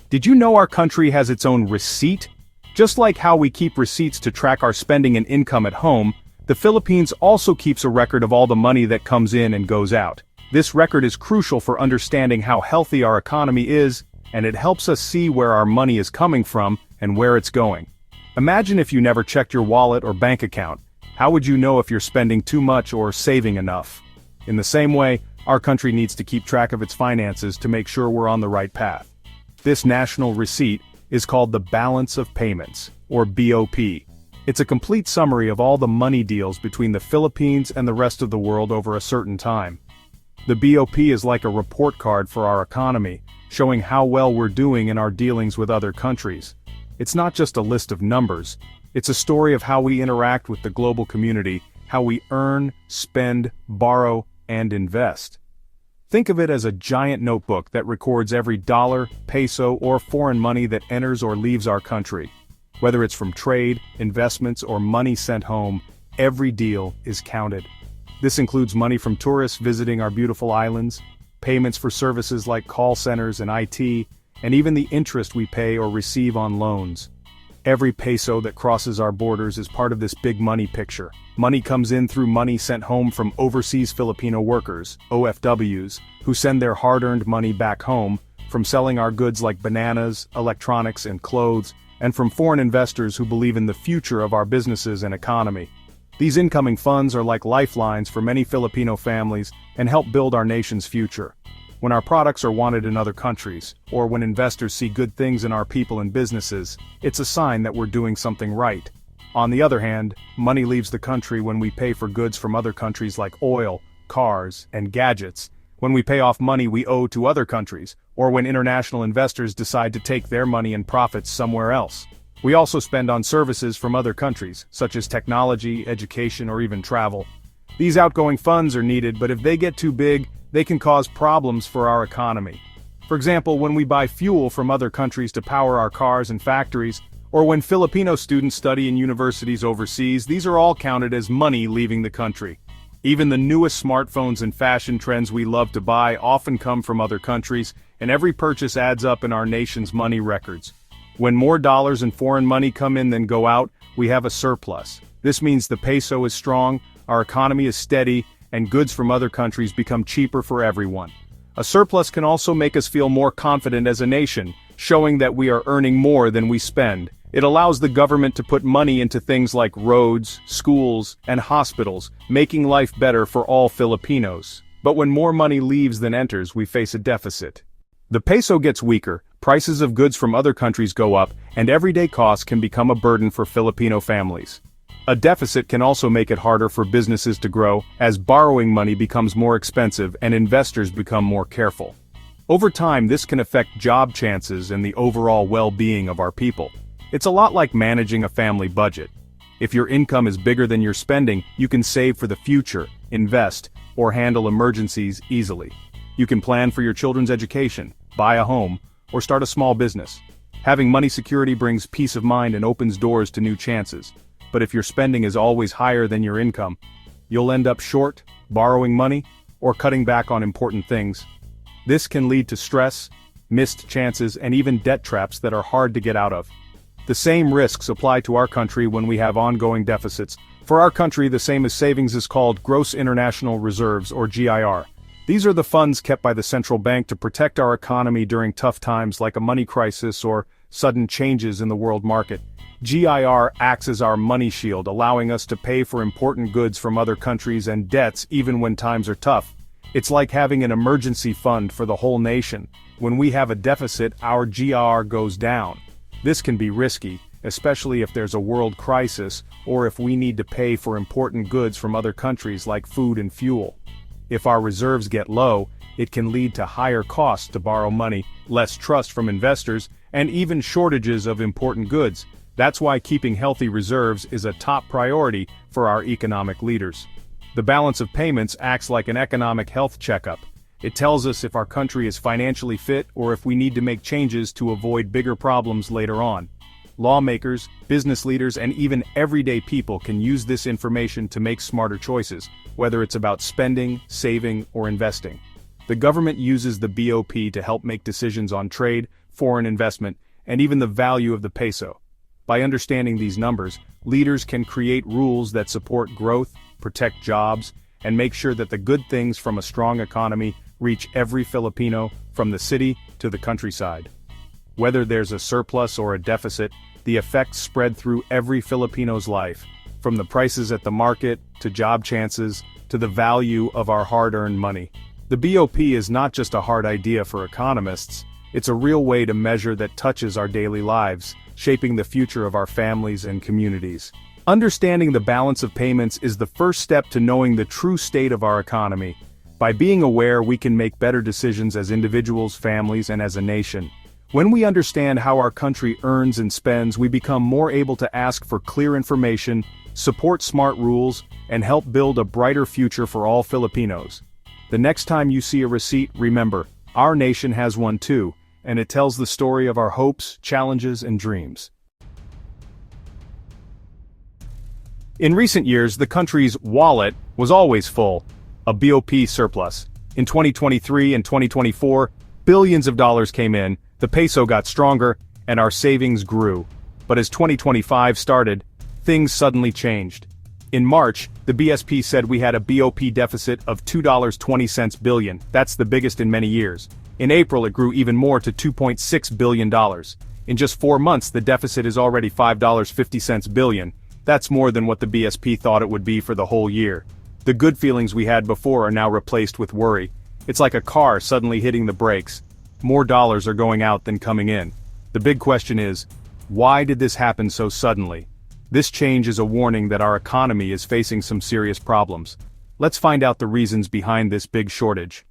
Did you know our country has its own receipt? Just like how we keep receipts to track our spending and income at home, the Philippines also keeps a record of all the money that comes in and goes out. This record is crucial for understanding how healthy our economy is, and it helps us see where our money is coming from and where it's going. Imagine if you never checked your wallet or bank account. How would you know if you're spending too much or saving enough? In the same way, our country needs to keep track of its finances to make sure we're on the right path. This national receipt is called the Balance of Payments, or BOP. It's a complete summary of all the money deals between the Philippines and the rest of the world over a certain time. The BOP is like a report card for our economy, showing how well we're doing in our dealings with other countries. It's not just a list of numbers, it's a story of how we interact with the global community, how we earn, spend, borrow, and invest. Think of it as a giant notebook that records every dollar, peso, or foreign money that enters or leaves our country. Whether it's from trade, investments, or money sent home, every deal is counted. This includes money from tourists visiting our beautiful islands, payments for services like call centers and IT, and even the interest we pay or receive on loans. Every peso that crosses our borders is part of this big money picture. Money comes in through money sent home from overseas Filipino workers, OFWs, who send their hard-earned money back home, from selling our goods like bananas, electronics, and clothes, and from foreign investors who believe in the future of our businesses and economy. These incoming funds are like lifelines for many Filipino families and help build our nation's future. When our products are wanted in other countries, or when investors see good things in our people and businesses, it's a sign that we're doing something right. On the other hand, money leaves the country when we pay for goods from other countries like oil, cars, and gadgets, when we pay off money we owe to other countries, or when international investors decide to take their money and profits somewhere else. We also spend on services from other countries, such as technology, education, or even travel. These outgoing funds are needed, but if they get too big, they can cause problems for our economy. For example, when we buy fuel from other countries to power our cars and factories, or when Filipino students study in universities overseas, these are all counted as money leaving the country. Even the newest smartphones and fashion trends we love to buy often come from other countries, and every purchase adds up in our nation's money records. When more dollars and foreign money come in than go out, we have a surplus. This means the peso is strong, our economy is steady, and goods from other countries become cheaper for everyone. A surplus can also make us feel more confident as a nation, showing that we are earning more than we spend. It allows the government to put money into things like roads, schools, and hospitals, making life better for all Filipinos. But when more money leaves than enters, we face a deficit. The peso gets weaker, prices of goods from other countries go up, and everyday costs can become a burden for Filipino families. A deficit can also make it harder for businesses to grow, as borrowing money becomes more expensive and investors become more careful. Over time, this can affect job chances and the overall well-being of our people. It's a lot like managing a family budget. If your income is bigger than your spending, you can save for the future, invest, or handle emergencies easily. You can plan for your children's education, buy a home, or start a small business. Having money security brings peace of mind and opens doors to new chances. But if your spending is always higher than your income, you'll end up short, borrowing money, or cutting back on important things. This can lead to stress, missed chances, and even debt traps that are hard to get out of. The same risks apply to our country when we have ongoing deficits. For our country, the same as savings is called Gross International Reserves, or GIR. These are the funds kept by the central bank to protect our economy during tough times like a money crisis or sudden changes in the world market. GIR acts as our money shield, allowing us to pay for important goods from other countries and debts even when times are tough. It's like having an emergency fund for the whole nation. When we have a deficit, our GIR goes down. This can be risky, especially if there's a world crisis or if we need to pay for important goods from other countries like food and fuel. If our reserves get low, it can lead to higher costs to borrow money, less trust from investors, and even shortages of important goods. That's why keeping healthy reserves is a top priority for our economic leaders. The balance of payments acts like an economic health checkup. It tells us if our country is financially fit or if we need to make changes to avoid bigger problems later on. Lawmakers, business leaders, and even everyday people can use this information to make smarter choices, whether it's about spending, saving, or investing. The government uses the BOP to help make decisions on trade, foreign investment, and even the value of the peso. By understanding these numbers, leaders can create rules that support growth, protect jobs, and make sure that the good things from a strong economy reach every Filipino, from the city to the countryside. Whether there's a surplus or a deficit, the effects spread through every Filipino's life, from the prices at the market, to job chances, to the value of our hard-earned money. The BOP is not just a hard idea for economists, it's a real way to measure that touches our daily lives, shaping the future of our families and communities. Understanding the balance of payments is the first step to knowing the true state of our economy. By being aware, we can make better decisions as individuals, families, and as a nation. When we understand how our country earns and spends, we become more able to ask for clear information, support smart rules, and help build a brighter future for all Filipinos. The next time you see a receipt, remember, our nation has one too, and it tells the story of our hopes, challenges, and dreams. In recent years, the country's wallet was always full, a BOP surplus. In 2023 and 2024, billions of dollars came in, the peso got stronger, and our savings grew. But as 2025 started, things suddenly changed. In March, the BSP said we had a BOP deficit of $2.20 billion, that's the biggest in many years. In April it grew even more to $2.6 billion. In just 4 months the deficit is already $5.50 billion. That's more than what the BSP thought it would be for the whole year. The good feelings we had before are now replaced with worry. It's like a car suddenly hitting the brakes. More dollars are going out than coming in. The big question is, why did this happen so suddenly? This change is a warning that our economy is facing some serious problems. Let's find out the reasons behind this big shortage.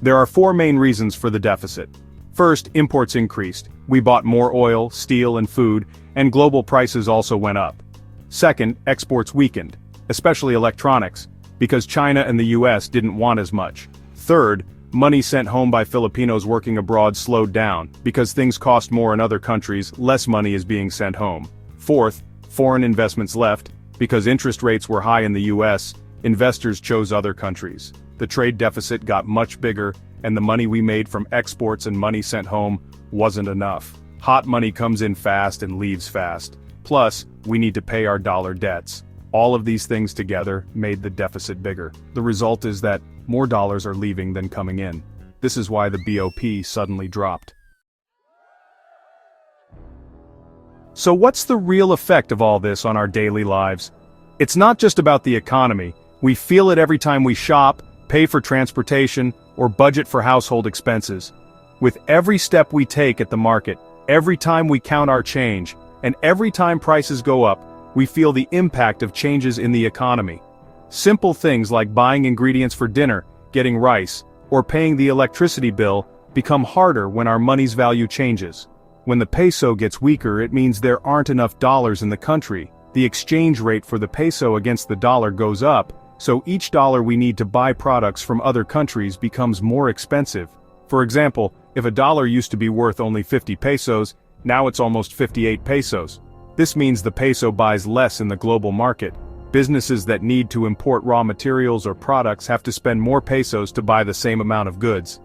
There are 4 main reasons for the deficit. First, imports increased. We bought more oil, steel, and food, and global prices also went up. Second, exports weakened, especially electronics, because China and the US didn't want as much. Third, money sent home by Filipinos working abroad slowed down, because things cost more in other countries, less money is being sent home. Fourth, foreign investments left, because interest rates were high in the US, investors chose other countries. The trade deficit got much bigger, and the money we made from exports and money sent home wasn't enough. Hot money comes in fast and leaves fast. Plus, we need to pay our dollar debts. All of these things together made the deficit bigger. The result is that more dollars are leaving than coming in. This is why the BOP suddenly dropped. So what's the real effect of all this on our daily lives? It's not just about the economy. We feel it every time we shop, pay for transportation, or budget for household expenses. With every step we take at the market, every time we count our change, and every time prices go up, we feel the impact of changes in the economy. Simple things like buying ingredients for dinner, getting rice, or paying the electricity bill become harder when our money's value changes. When the peso gets weaker, it means there aren't enough dollars in the country. The exchange rate for the peso against the dollar goes up, so each dollar we need to buy products from other countries becomes more expensive. For example, if a dollar used to be worth only 50 pesos, now it's almost 58 pesos. This means the peso buys less in the global market. Businesses that need to import raw materials or products have to spend more pesos to buy the same amount of goods.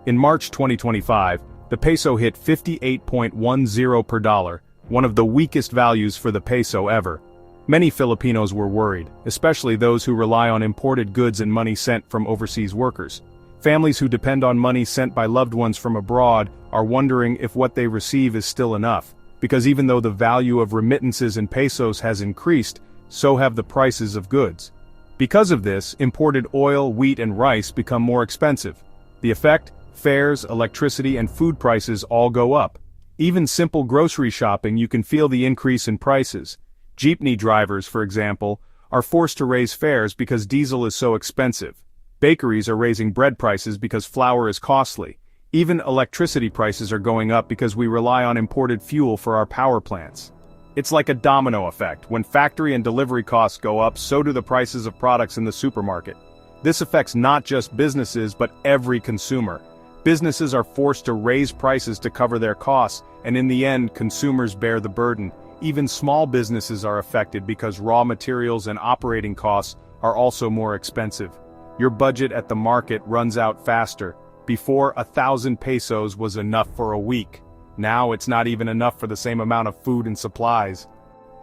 In March 2025, the peso hit 58.10 per dollar, one of the weakest values for the peso ever. Many Filipinos were worried, especially those who rely on imported goods and money sent from overseas workers. Families who depend on money sent by loved ones from abroad are wondering if what they receive is still enough, because even though the value of remittances in pesos has increased, so have the prices of goods. Because of this, imported oil, wheat, and rice become more expensive. The effect? Fares, electricity, and food prices all go up. Even simple grocery shopping, you can feel the increase in prices. Jeepney drivers, for example, are forced to raise fares because diesel is so expensive. Bakeries are raising bread prices because flour is costly. Even electricity prices are going up because we rely on imported fuel for our power plants. It's like a domino effect. When factory and delivery costs go up, so do the prices of products in the supermarket. This affects not just businesses but every consumer. Businesses are forced to raise prices to cover their costs, and in the end, consumers bear the burden. Even small businesses are affected because raw materials and operating costs are also more expensive. Your budget at the market runs out faster. Before, 1,000 pesos was enough for a week. Now it's not even enough for the same amount of food and supplies.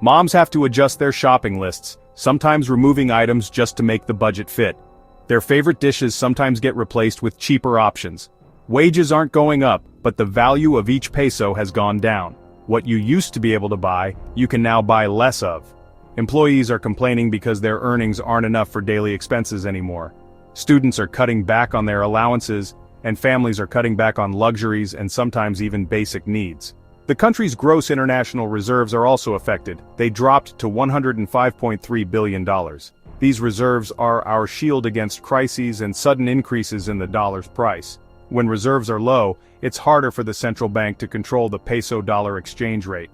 Moms have to adjust their shopping lists, sometimes removing items just to make the budget fit. Their favorite dishes sometimes get replaced with cheaper options. Wages aren't going up, but the value of each peso has gone down. What you used to be able to buy, you can now buy less of. Employees are complaining because their earnings aren't enough for daily expenses anymore. Students are cutting back on their allowances, and families are cutting back on luxuries and sometimes even basic needs. The country's gross international reserves are also affected. They dropped to $105.3 billion. These reserves are our shield against crises and sudden increases in the dollar's price. When reserves are low, it's harder for the central bank to control the peso-dollar exchange rate.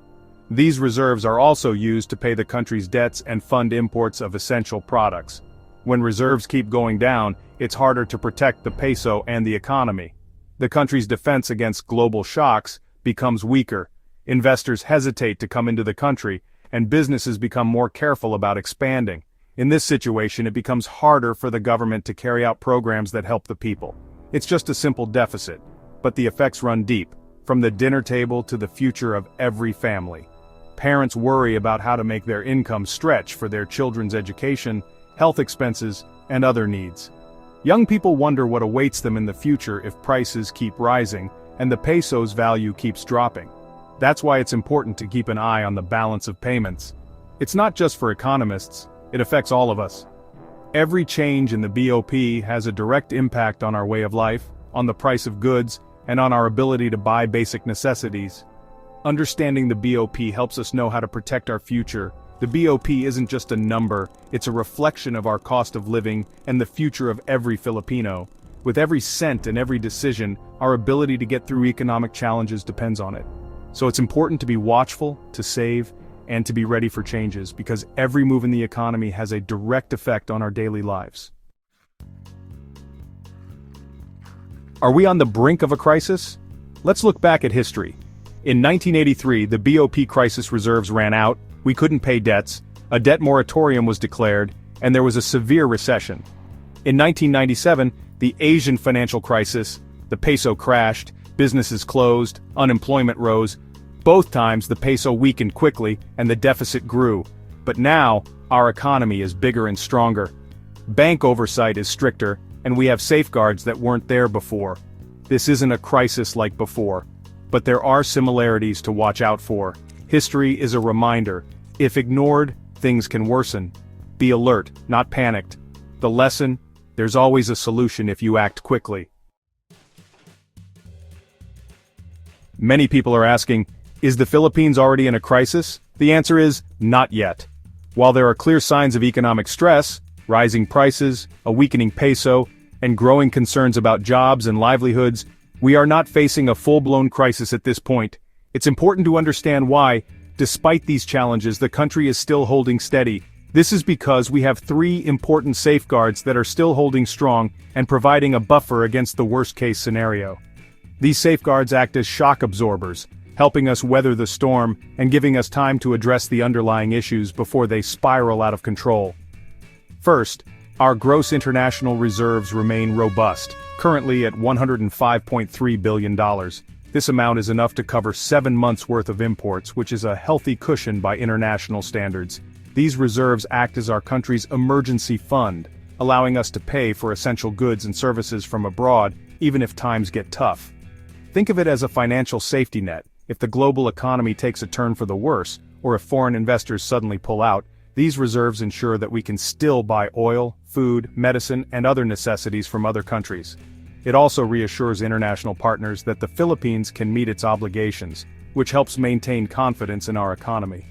These reserves are also used to pay the country's debts and fund imports of essential products. When reserves keep going down, it's harder to protect the peso and the economy. The country's defense against global shocks becomes weaker. Investors hesitate to come into the country, and businesses become more careful about expanding. In this situation, it becomes harder for the government to carry out programs that help the people. It's just a simple deficit, but the effects run deep, from the dinner table to the future of every family. Parents worry about how to make their income stretch for their children's education, health expenses, and other needs. Young people wonder what awaits them in the future if prices keep rising and the peso's value keeps dropping. That's why it's important to keep an eye on the balance of payments. It's not just for economists, it affects all of us. Every change in the BOP has a direct impact on our way of life, on the price of goods, and on our ability to buy basic necessities. Understanding the BOP helps us know how to protect our future. The BOP isn't just a number, it's a reflection of our cost of living and the future of every Filipino. With every cent and every decision, our ability to get through economic challenges depends on it. So it's important to be watchful, to save, and to be ready for changes, because every move in the economy has a direct effect on our daily lives. Are we on the brink of a crisis? Let's look back at history. In 1983, the BOP crisis reserves ran out, we couldn't pay debts, a debt moratorium was declared, and there was a severe recession. In 1997, the Asian financial crisis, the peso crashed, businesses closed, unemployment rose. Both times the peso weakened quickly and the deficit grew. But now, our economy is bigger and stronger. Bank oversight is stricter, and we have safeguards that weren't there before. This isn't a crisis like before, but there are similarities to watch out for. History is a reminder. If ignored, things can worsen. Be alert, not panicked. The lesson: there's always a solution if you act quickly. Many people are asking, is the Philippines already in a crisis? The answer is, not yet. While there are clear signs of economic stress, rising prices, a weakening peso, and growing concerns about jobs and livelihoods, we are not facing a full-blown crisis at this point. It's important to understand why, despite these challenges, the country is still holding steady. This is because we have three important safeguards that are still holding strong and providing a buffer against the worst-case scenario. These safeguards act as shock absorbers, helping us weather the storm and giving us time to address the underlying issues before they spiral out of control. First, our gross international reserves remain robust, currently at $105.3 billion. This amount is enough to cover 7 months' worth of imports, which is a healthy cushion by international standards. These reserves act as our country's emergency fund, allowing us to pay for essential goods and services from abroad, even if times get tough. Think of it as a financial safety net. If the global economy takes a turn for the worse, or if foreign investors suddenly pull out, these reserves ensure that we can still buy oil, food, medicine, and other necessities from other countries. It also reassures international partners that the Philippines can meet its obligations, which helps maintain confidence in our economy.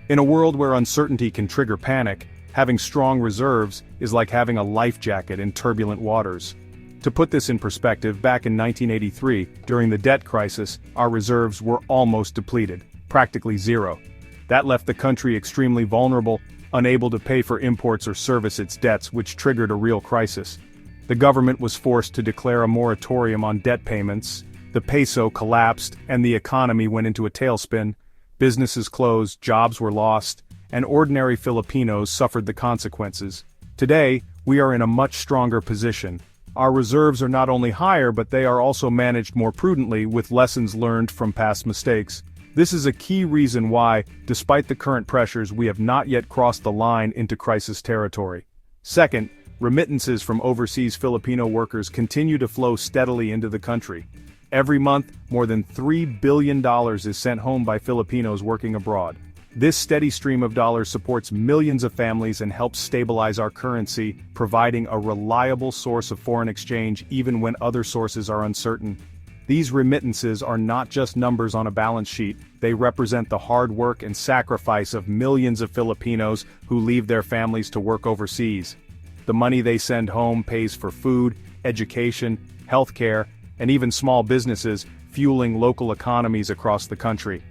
In a world where uncertainty can trigger panic, having strong reserves is like having a life jacket in turbulent waters. To put this in perspective, back in 1983, during the debt crisis, our reserves were almost depleted, practically zero. That left the country extremely vulnerable, unable to pay for imports or service its debts, which triggered a real crisis. The government was forced to declare a moratorium on debt payments, the peso collapsed, and the economy went into a tailspin. Businesses closed, jobs were lost, and ordinary Filipinos suffered the consequences. Today, we are in a much stronger position. Our reserves are not only higher but they are also managed more prudently with lessons learned from past mistakes. This is a key reason why, despite the current pressures, we have not yet crossed the line into crisis territory. Second, remittances from overseas Filipino workers continue to flow steadily into the country. Every month, more than $3 billion is sent home by Filipinos working abroad. This steady stream of dollars supports millions of families and helps stabilize our currency, providing a reliable source of foreign exchange even when other sources are uncertain. These remittances are not just numbers on a balance sheet, they represent the hard work and sacrifice of millions of Filipinos who leave their families to work overseas. The money they send home pays for food, education, healthcare, and even small businesses, fueling local economies across the country.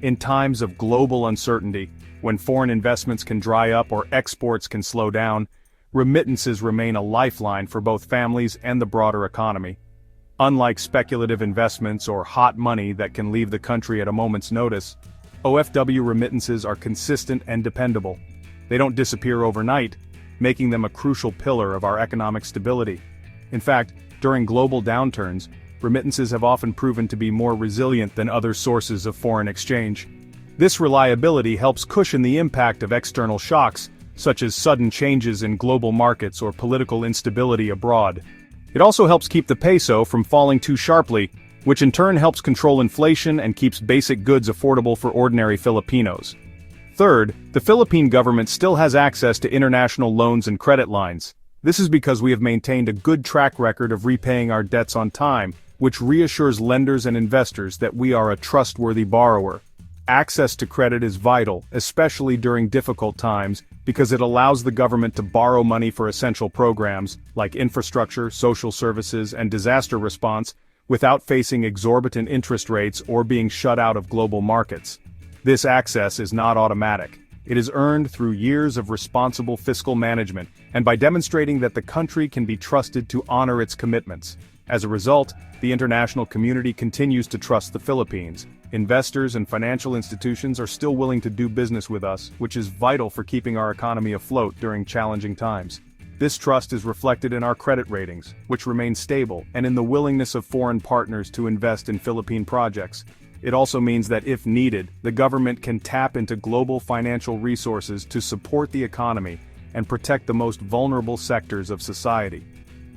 In times of global uncertainty, when foreign investments can dry up or exports can slow down, remittances remain a lifeline for both families and the broader economy. Unlike speculative investments or hot money that can leave the country at a moment's notice, OFW remittances are consistent and dependable. They don't disappear overnight, making them a crucial pillar of our economic stability. In fact, during global downturns, remittances have often proven to be more resilient than other sources of foreign exchange. This reliability helps cushion the impact of external shocks, such as sudden changes in global markets or political instability abroad. It also helps keep the peso from falling too sharply, which in turn helps control inflation and keeps basic goods affordable for ordinary Filipinos. Third, the Philippine government still has access to international loans and credit lines. This is because we have maintained a good track record of repaying our debts on time, which reassures lenders and investors that we are a trustworthy borrower. Access to credit is vital, especially during difficult times, because it allows the government to borrow money for essential programs, like infrastructure, social services, and disaster response, without facing exorbitant interest rates or being shut out of global markets. This access is not automatic. It is earned through years of responsible fiscal management, and by demonstrating that the country can be trusted to honor its commitments. As a result, the international community continues to trust the Philippines. Investors and financial institutions are still willing to do business with us, which is vital for keeping our economy afloat during challenging times. This trust is reflected in our credit ratings, which remain stable, and in the willingness of foreign partners to invest in Philippine projects. It also means that if needed, the government can tap into global financial resources to support the economy and protect the most vulnerable sectors of society.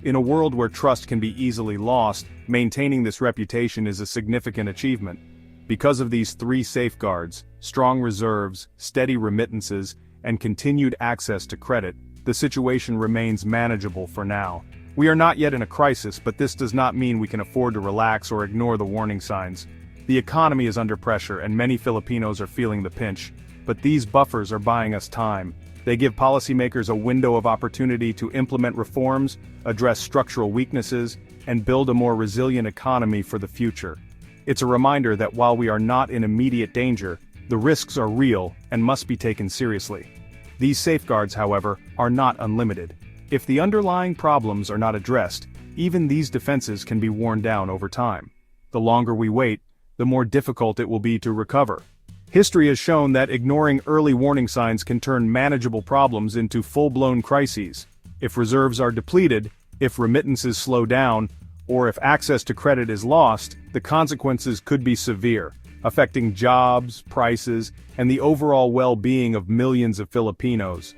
In a world where trust can be easily lost, maintaining this reputation is a significant achievement. Because of these three safeguards, strong reserves, steady remittances, and continued access to credit, the situation remains manageable for now. We are not yet in a crisis, but this does not mean we can afford to relax or ignore the warning signs. The economy is under pressure and many Filipinos are feeling the pinch, but these buffers are buying us time. They give policymakers a window of opportunity to implement reforms, address structural weaknesses, and build a more resilient economy for the future. It's a reminder that while we are not in immediate danger, the risks are real and must be taken seriously. These safeguards, however, are not unlimited. If the underlying problems are not addressed, even these defenses can be worn down over time. The longer we wait, the more difficult it will be to recover. History has shown that ignoring early warning signs can turn manageable problems into full-blown crises. If reserves are depleted, if remittances slow down, or if access to credit is lost, the consequences could be severe, affecting jobs, prices, and the overall well-being of millions of Filipinos.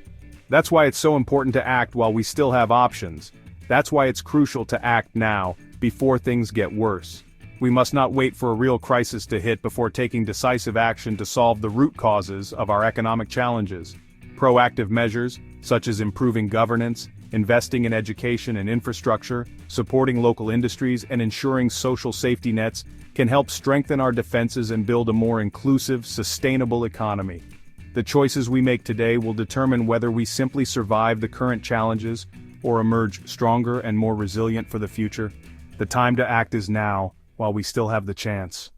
That's why it's so important to act while we still have options. That's why it's crucial to act now, before things get worse. We must not wait for a real crisis to hit before taking decisive action to solve the root causes of our economic challenges. Proactive measures, such as improving governance, investing in education and infrastructure, supporting local industries, and ensuring social safety nets, can help strengthen our defenses and build a more inclusive, sustainable economy. The choices we make today will determine whether we simply survive the current challenges or emerge stronger and more resilient for the future. The time to act is now, while we still have the chance.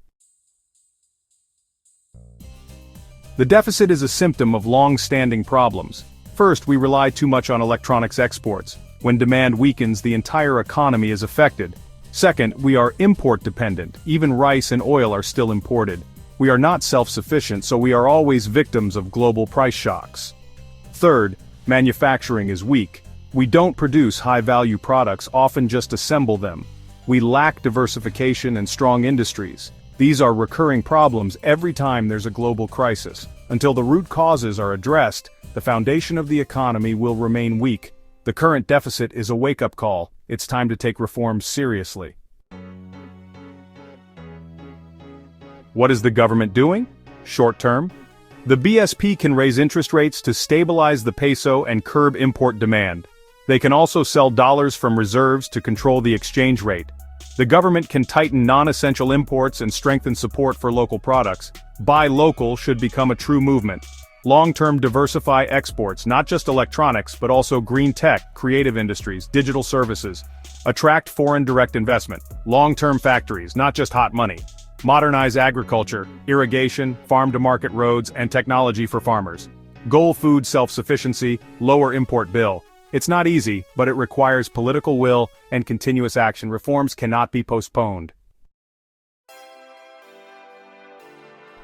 The deficit is a symptom of long-standing problems. First, we rely too much on electronics exports. When demand weakens, the entire economy is affected. Second, we are import-dependent. Even rice and oil are still imported. We are not self-sufficient, so we are always victims of global price shocks. Third, manufacturing is weak. We don't produce high-value products, often just assemble them. We lack diversification and strong industries. These are recurring problems every time there's a global crisis. Until the root causes are addressed, the foundation of the economy will remain weak. The current deficit is a wake-up call. It's time to take reforms seriously. What is the government doing? Short-term. The BSP can raise interest rates to stabilize the peso and curb import demand. They can also sell dollars from reserves to control the exchange rate. The government can tighten non-essential imports and strengthen support for local products. Buy local should become a true movement. Long-term diversify exports, not just electronics, but also green tech, creative industries, digital services. Attract foreign direct investment. Long-term factories, not just hot money. Modernize agriculture, irrigation, farm-to-market roads, and technology for farmers. Goal food self-sufficiency, lower import bill. It's not easy, but it requires political will and continuous action. Reforms cannot be postponed.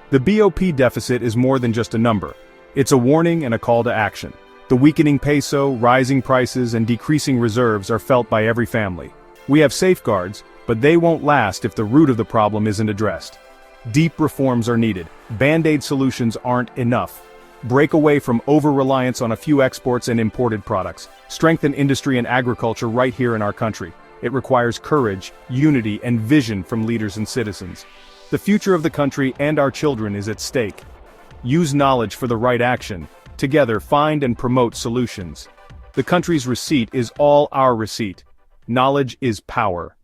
The BOP deficit is more than just a number. It's a warning and a call to action. The weakening peso, rising prices, and decreasing reserves are felt by every family. We have safeguards, but they won't last if the root of the problem isn't addressed. Deep reforms are needed. Band-aid solutions aren't enough. Break away from over-reliance on a few exports and imported products. Strengthen industry and agriculture right here in our country. It requires courage, unity, and vision from leaders and citizens. The future of the country and our children is at stake. Use knowledge for the right action. Together, find and promote solutions. The country's receipt is all our receipt. Knowledge is power.